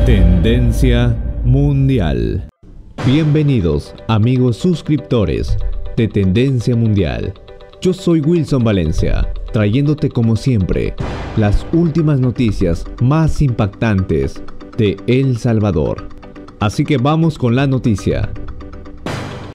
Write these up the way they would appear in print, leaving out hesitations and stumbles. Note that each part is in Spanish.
Tendencia Mundial. Bienvenidos, amigos suscriptores de Tendencia Mundial. Yo soy Wilson Valencia, trayéndote como siempre las últimas noticias más impactantes de El Salvador. Así que vamos con la noticia.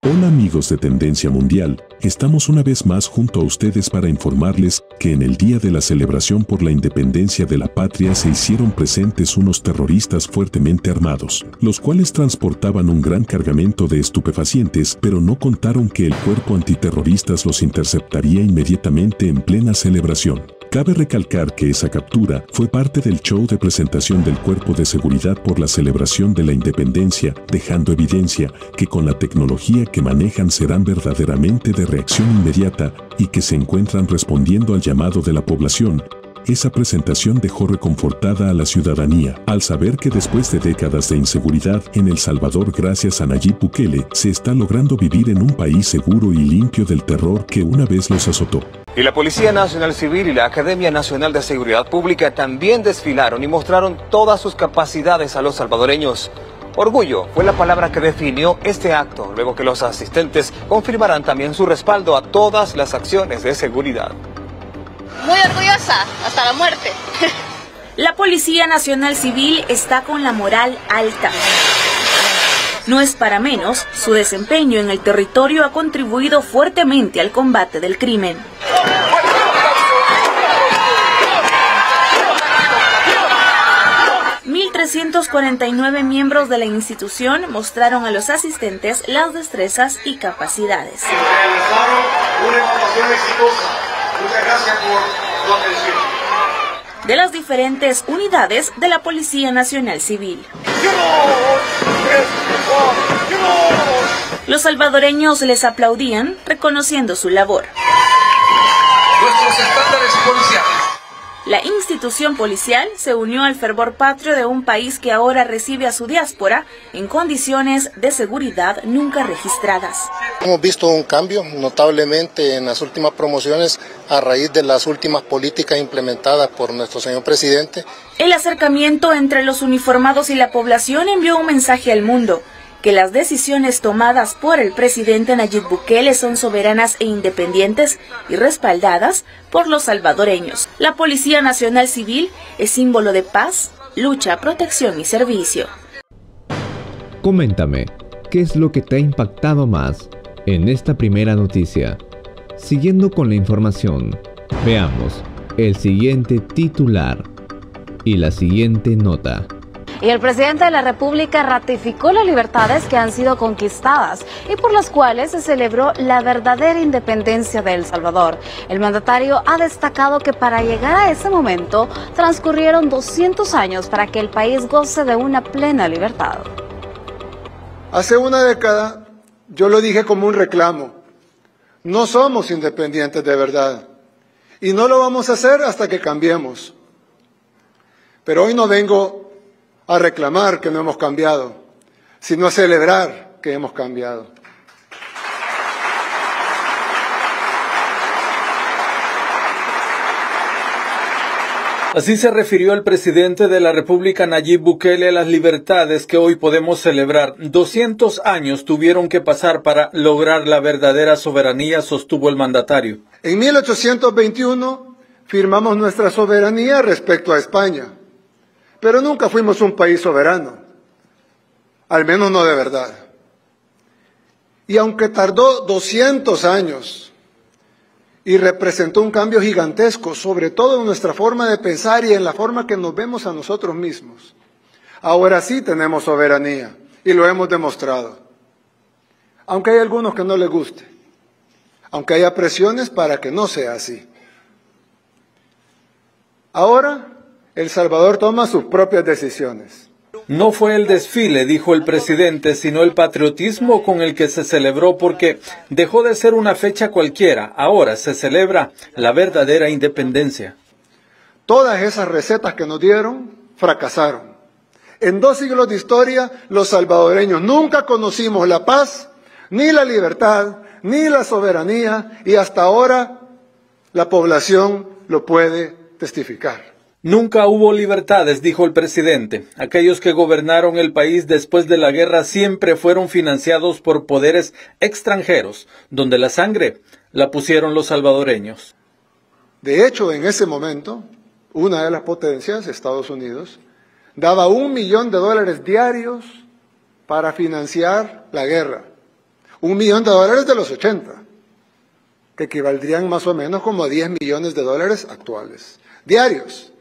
Hola amigos de Tendencia Mundial, estamos una vez más junto a ustedes para informarles que en el día de la celebración por la independencia de la patria se hicieron presentes unos terroristas fuertemente armados, los cuales transportaban un gran cargamento de estupefacientes, pero no contaron que el cuerpo antiterroristas los interceptaría inmediatamente en plena celebración. Cabe recalcar que esa captura fue parte del show de presentación del Cuerpo de Seguridad por la celebración de la independencia, dejando evidencia que con la tecnología que manejan serán verdaderamente de reacción inmediata y que se encuentran respondiendo al llamado de la población. Esa presentación dejó reconfortada a la ciudadanía, al saber que después de décadas de inseguridad en El Salvador gracias a Nayib Bukele, se está logrando vivir en un país seguro y limpio del terror que una vez los azotó. Y la Policía Nacional Civil y la Academia Nacional de Seguridad Pública también desfilaron y mostraron todas sus capacidades a los salvadoreños. Orgullo fue la palabra que definió este acto, luego que los asistentes confirmarán también su respaldo a todas las acciones de seguridad. Muy orgullosa, hasta la muerte. La Policía Nacional Civil está con la moral alta. No es para menos, su desempeño en el territorio ha contribuido fuertemente al combate del crimen. ...1.349 miembros de la institución mostraron a los asistentes las destrezas y capacidades. Realizaron una evacuación exitosa. Muchas gracias por su atención. De las diferentes unidades de la Policía Nacional Civil. Los salvadoreños les aplaudían, reconociendo su labor. Nuestros estándares policiales. La institución policial se unió al fervor patrio de un país que ahora recibe a su diáspora en condiciones de seguridad nunca registradas. Hemos visto un cambio notablemente en las últimas promociones a raíz de las últimas políticas implementadas por nuestro señor presidente. El acercamiento entre los uniformados y la población envió un mensaje al mundo, que las decisiones tomadas por el presidente Nayib Bukele son soberanas e independientes y respaldadas por los salvadoreños. La Policía Nacional Civil es símbolo de paz, lucha, protección y servicio. Coméntame, ¿qué es lo que te ha impactado más en esta primera noticia? Siguiendo con la información, veamos el siguiente titular y la siguiente nota. Y el presidente de la República ratificó las libertades que han sido conquistadas y por las cuales se celebró la verdadera independencia de El Salvador. El mandatario ha destacado que para llegar a ese momento transcurrieron 200 años para que el país goce de una plena libertad. Hace una década yo lo dije como un reclamo. No somos independientes de verdad y no lo vamos a hacer hasta que cambiemos. Pero hoy no vengo a reclamar que no hemos cambiado, sino a celebrar que hemos cambiado. Así se refirió el presidente de la República Nayib Bukele a las libertades que hoy podemos celebrar. 200 años tuvieron que pasar para lograr la verdadera soberanía, sostuvo el mandatario. En 1821 firmamos nuestra soberanía respecto a España. Pero nunca fuimos un país soberano, al menos no de verdad. Y aunque tardó 200 años y representó un cambio gigantesco, sobre todo en nuestra forma de pensar y en la forma que nos vemos a nosotros mismos, ahora sí tenemos soberanía y lo hemos demostrado. Aunque hay algunos que no les guste, aunque haya presiones para que no sea así. Ahora El Salvador toma sus propias decisiones. No fue el desfile, dijo el presidente, sino el patriotismo con el que se celebró, porque dejó de ser una fecha cualquiera. Ahora se celebra la verdadera independencia. Todas esas recetas que nos dieron fracasaron. En 2 siglos de historia, los salvadoreños nunca conocimos la paz, ni la libertad, ni la soberanía, y hasta ahora la población lo puede testificar. Nunca hubo libertades, dijo el presidente. Aquellos que gobernaron el país después de la guerra siempre fueron financiados por poderes extranjeros, donde la sangre la pusieron los salvadoreños. De hecho, en ese momento, una de las potencias, Estados Unidos, daba $1 millón diarios para financiar la guerra. $1 millón de los 80, que equivaldrían más o menos como a $10 millones actuales. Diarios.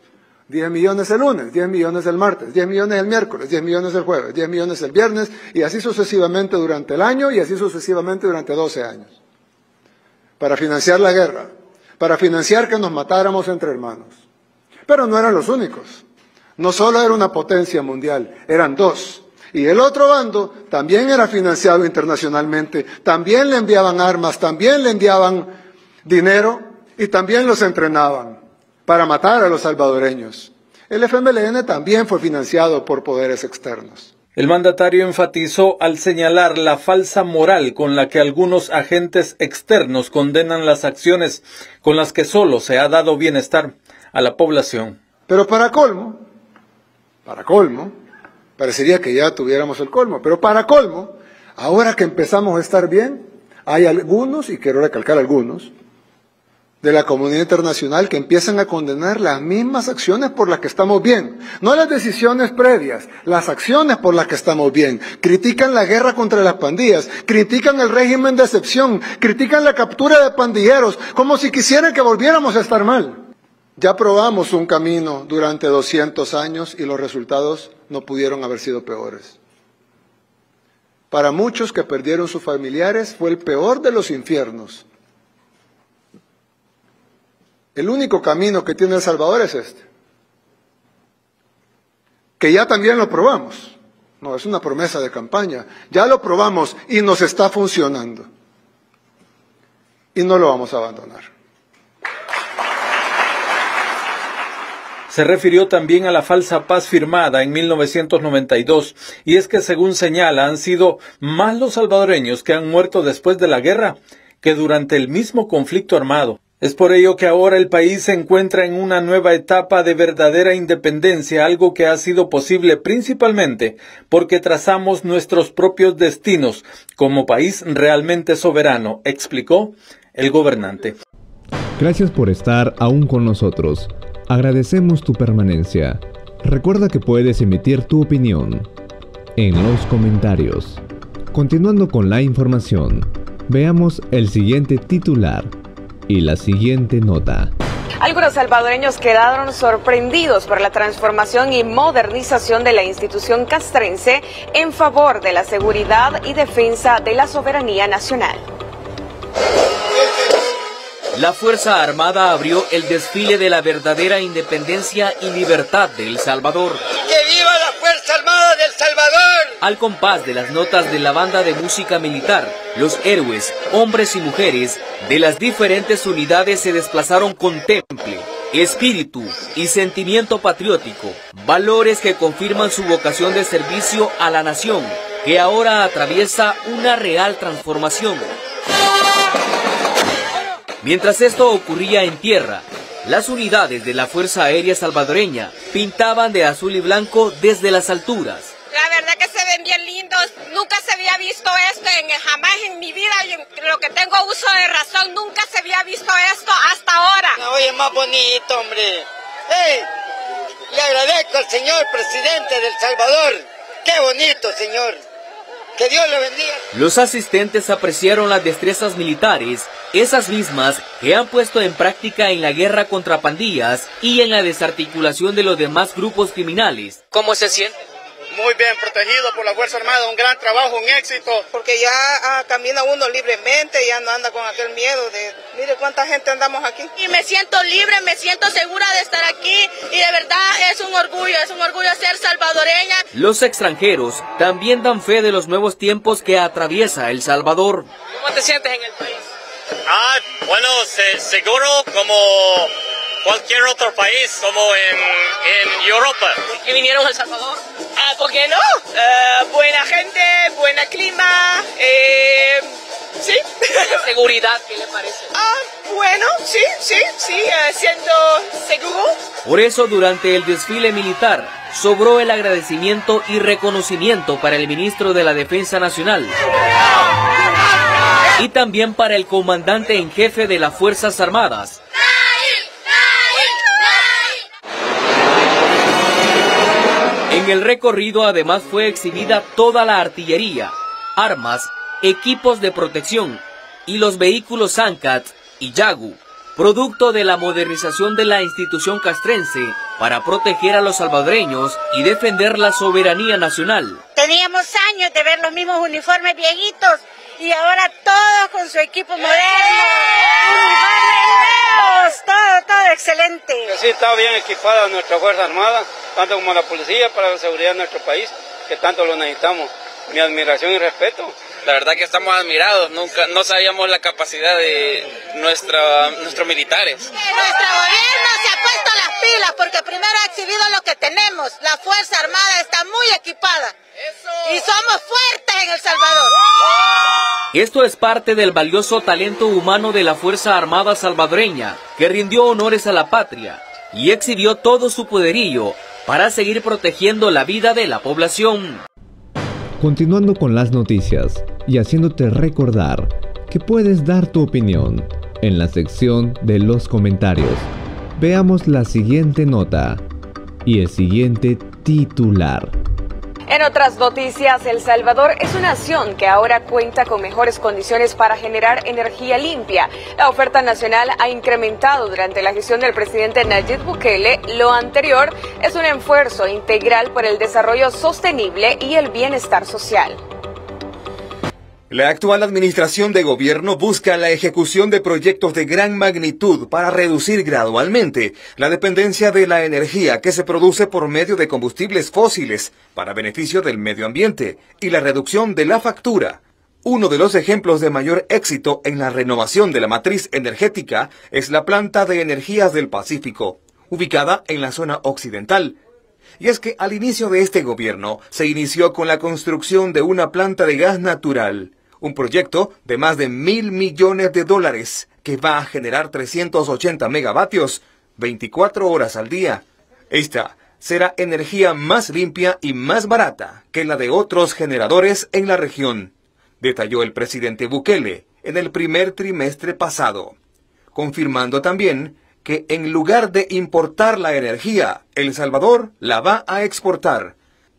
10 millones el lunes, 10 millones el martes, 10 millones el miércoles, 10 millones el jueves, 10 millones el viernes, y así sucesivamente durante el año, y así sucesivamente durante 12 años. Para financiar la guerra, para financiar que nos matáramos entre hermanos. Pero no eran los únicos. No solo era una potencia mundial, eran dos. Y el otro bando también era financiado internacionalmente, también le enviaban armas, también le enviaban dinero y también los entrenaban para matar a los salvadoreños. El FMLN también fue financiado por poderes externos. El mandatario enfatizó al señalar la falsa moral con la que algunos agentes externos condenan las acciones con las que solo se ha dado bienestar a la población. Pero para colmo, parecería que ya tuviéramos el colmo, pero para colmo, ahora que empezamos a estar bien, hay algunos, y quiero recalcar algunos, de la comunidad internacional que empiezan a condenar las mismas acciones por las que estamos bien. No las decisiones previas, las acciones por las que estamos bien. Critican la guerra contra las pandillas, critican el régimen de excepción, critican la captura de pandilleros, como si quisieran que volviéramos a estar mal. Ya probamos un camino durante 200 años y los resultados no pudieron haber sido peores. Para muchos que perdieron sus familiares fue el peor de los infiernos. El único camino que tiene El Salvador es este, que ya también lo probamos. No, es una promesa de campaña. Ya lo probamos y nos está funcionando. Y no lo vamos a abandonar. Se refirió también a la falsa paz firmada en 1992, y es que según señala han sido más los salvadoreños que han muerto después de la guerra que durante el mismo conflicto armado. Es por ello que ahora el país se encuentra en una nueva etapa de verdadera independencia, algo que ha sido posible principalmente porque trazamos nuestros propios destinos como país realmente soberano, explicó el gobernante. Gracias por estar aún con nosotros. Agradecemos tu permanencia. Recuerda que puedes emitir tu opinión en los comentarios. Continuando con la información, veamos el siguiente titular y la siguiente nota. Algunos salvadoreños quedaron sorprendidos por la transformación y modernización de la institución castrense en favor de la seguridad y defensa de la soberanía nacional. La Fuerza Armada abrió el desfile de la verdadera independencia y libertad de El Salvador. ¡Que viva la Fuerza Armada del Salvador! Al compás de las notas de la banda de música militar, los héroes, hombres y mujeres de las diferentes unidades se desplazaron con temple, espíritu y sentimiento patriótico, valores que confirman su vocación de servicio a la nación, que ahora atraviesa una real transformación. Mientras esto ocurría en tierra, las unidades de la Fuerza Aérea Salvadoreña pintaban de azul y blanco desde las alturas. La verdad que se ven bien lindos, nunca se había visto esto, jamás en mi vida, y en lo que tengo uso de razón, nunca se había visto esto hasta ahora. Oye, más bonito, hombre. ¡Hey! Le agradezco al señor presidente de El Salvador. ¡Qué bonito, señor! ¡Que Dios lo bendiga! Los asistentes apreciaron las destrezas militares, esas mismas que han puesto en práctica en la guerra contra pandillas y en la desarticulación de los demás grupos criminales. ¿Cómo se siente? Muy bien protegido por la Fuerza Armada, un gran trabajo, un éxito. Porque ya camina uno libremente, ya no anda con aquel miedo de, mire cuánta gente andamos aquí. Y me siento libre, me siento segura de estar aquí y de verdad es un orgullo ser salvadoreña. Los extranjeros también dan fe de los nuevos tiempos que atraviesa El Salvador. ¿Cómo te sientes en el país? Bueno, seguro como cualquier otro país, como en Europa. ¿Por qué vinieron a El Salvador? ¿Por qué no? Buena gente, buena clima, sí. ¿Seguridad qué le parece? Bueno, sí, siendo seguro. Por eso, durante el desfile militar, sobró el agradecimiento y reconocimiento para el ministro de la Defensa Nacional y también para el comandante en jefe de las Fuerzas Armadas. En el recorrido además fue exhibida toda la artillería, armas, equipos de protección y los vehículos ANCAT y Yagu, producto de la modernización de la institución castrense para proteger a los salvadoreños y defender la soberanía nacional. Teníamos años de ver los mismos uniformes viejitos y ahora todos con su equipo moderno, uniformes nuevos, todo excelente. Sí, está bien equipada nuestra Fuerza Armada, tanto como la policía, para la seguridad de nuestro país, que tanto lo necesitamos. Mi admiración y respeto. La verdad que estamos admirados, no sabíamos la capacidad de nuestros militares. Nuestro gobierno se ha puesto las pilas porque primero ha exhibido lo que tenemos. La Fuerza Armada está muy equipada y somos fuertes en El Salvador. Esto es parte del valioso talento humano de la Fuerza Armada salvadoreña, que rindió honores a la patria y exhibió todo su poderío para seguir protegiendo la vida de la población. Continuando con las noticias y haciéndote recordar que puedes dar tu opinión en la sección de los comentarios. Veamos la siguiente nota y el siguiente titular. En otras noticias, El Salvador es una nación que ahora cuenta con mejores condiciones para generar energía limpia. La oferta nacional ha incrementado durante la gestión del presidente Nayib Bukele. Lo anterior es un esfuerzo integral por el desarrollo sostenible y el bienestar social. La actual administración de gobierno busca la ejecución de proyectos de gran magnitud para reducir gradualmente la dependencia de la energía que se produce por medio de combustibles fósiles para beneficio del medio ambiente y la reducción de la factura. Uno de los ejemplos de mayor éxito en la renovación de la matriz energética es la planta de energías del Pacífico, ubicada en la zona occidental. Y es que al inicio de este gobierno se inició con la construcción de una planta de gas natural, un proyecto de más de $1.000 millones que va a generar 380 megavatios, 24 horas al día. Esta será energía más limpia y más barata que la de otros generadores en la región, detalló el presidente Bukele en el primer trimestre pasado, confirmando también que en lugar de importar la energía, El Salvador la va a exportar.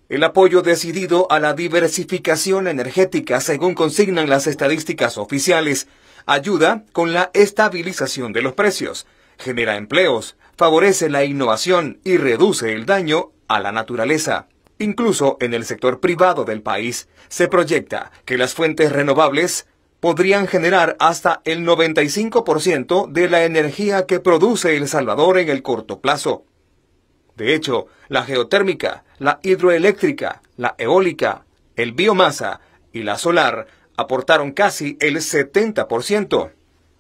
El apoyo decidido a la diversificación energética, según consignan las estadísticas oficiales, ayuda con la estabilización de los precios, genera empleos, favorece la innovación y reduce el daño a la naturaleza. Incluso en el sector privado del país, se proyecta que las fuentes renovables podrían generar hasta el 95% de la energía que produce El Salvador en el corto plazo. De hecho, la geotérmica, la hidroeléctrica, la eólica, el biomasa y la solar aportaron casi el 70%.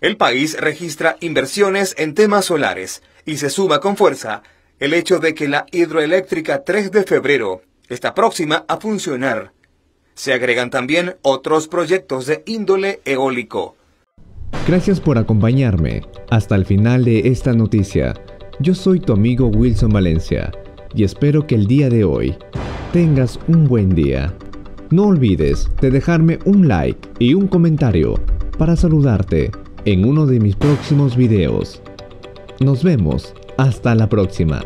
El país registra inversiones en temas solares y se suma con fuerza el hecho de que la hidroeléctrica 3 de febrero está próxima a funcionar. Se agregan también otros proyectos de índole eólico. Gracias por acompañarme hasta el final de esta noticia. Yo soy tu amigo Wilson Valencia y espero que el día de hoy tengas un buen día. No olvides de dejarme un like y un comentario para saludarte en uno de mis próximos videos. Nos vemos hasta la próxima.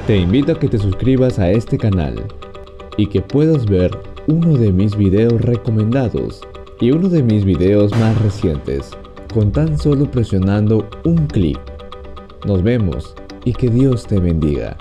Te invito a que te suscribas a este canal y que puedas ver uno de mis videos recomendados y uno de mis videos más recientes con tan solo presionando un clic. Nos vemos y que Dios te bendiga.